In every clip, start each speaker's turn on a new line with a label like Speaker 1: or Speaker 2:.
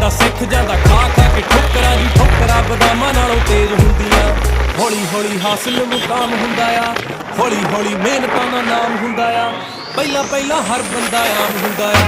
Speaker 1: ਤਾਂ ਸਿੱਖ ਜਾਂਦਾ ਖਾ ਖਾ ਕੇ ਠੋਕਰਾਂ ਦੀ ਠੋਕਰਾਂ ਬਦਾਮਾਂ ਨਾਲੋਂ ਤੇਜ਼ ਹੁੰਦੀਆਂ ਹੌਲੀ ਹੌਲੀ ਹਾਸਿਲ ਮੁਕਾਮ ਹੁੰਦਾ ਆ ਹੌਲੀ ਹੌਲੀ ਮਿਹਨਤਾਂ ਦਾ ਨਾਮ ਹੁੰਦਾ ਆ ਪਹਿਲਾਂ ਪਹਿਲਾਂ ਹਰ ਬੰਦਾ ਆਮ ਹੁੰਦਾ ਆ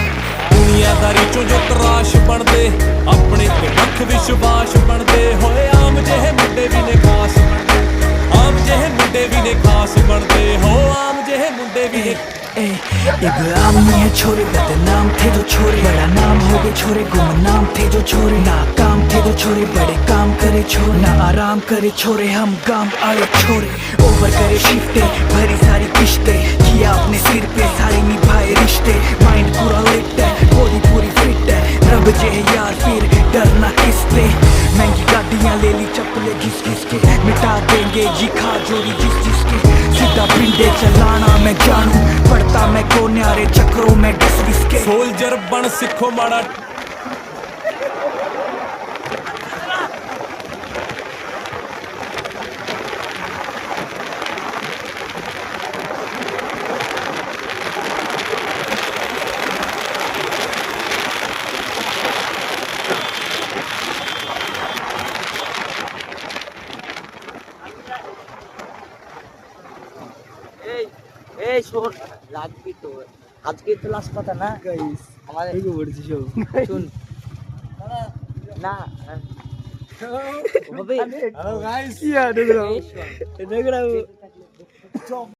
Speaker 1: ਦੁਨੀਆਦਾਰੀ ਚੋਂ ਜੋ ਤਰਾਸ਼ ਬਣਦੇ ਆਪਣੇ ਤੇ ਵੱਖ ਵਿਸ਼ਵਾਸ ਬਣਦੇ ਹੋਏ ਆਮ ਜਿਹੇ ਮੁੰਡੇ ਵੀ ਨੇ ਖਾਸ ਬਣਦੇ ਆਮ ਜਿਹੇ ਮੁੰਡੇ ਵੀ ਨੇ ਖਾਸ ਬਣਦੇ ਹੋ ਆਮ ਜਿਹੇ ਮੁੰਡੇ ਵੀ ਨੇ
Speaker 2: इब्राहिम है छोरे बदनाम थे जो छोरे बड़ा नाम हो गए छोरे गुमनाम थे जो छोरे नाकाम थे जो छोरे बड़े काम करे छोरे ना आराम करे छोरे हम काम आए छोरे ओवर करे शिफ्टे भरी सारी किश्ते किया अपने सिर पे सारे निभाए रिश्ते माइंड पूरा लिट है बॉडी पूरी फिट है रब जे यार फिर डरना किससे महंगी गाड़ियां ले ली चप्पलें घिस घिस के मिटा देंगे जी खा जोड़ी जिस जिसके सीधा पिंडे चलाना मैं जानू पड़ता मैं कोन्यारे चक्रों में घिस घिस के
Speaker 1: सोल्जर बन सिखो माड़ा
Speaker 3: এই শোন লাগবি তো আজকে তো লাস্ট কথা না গাইস আমাদের এই বলছি শুন না হবে হ্যালো গাইস কি আর দেখো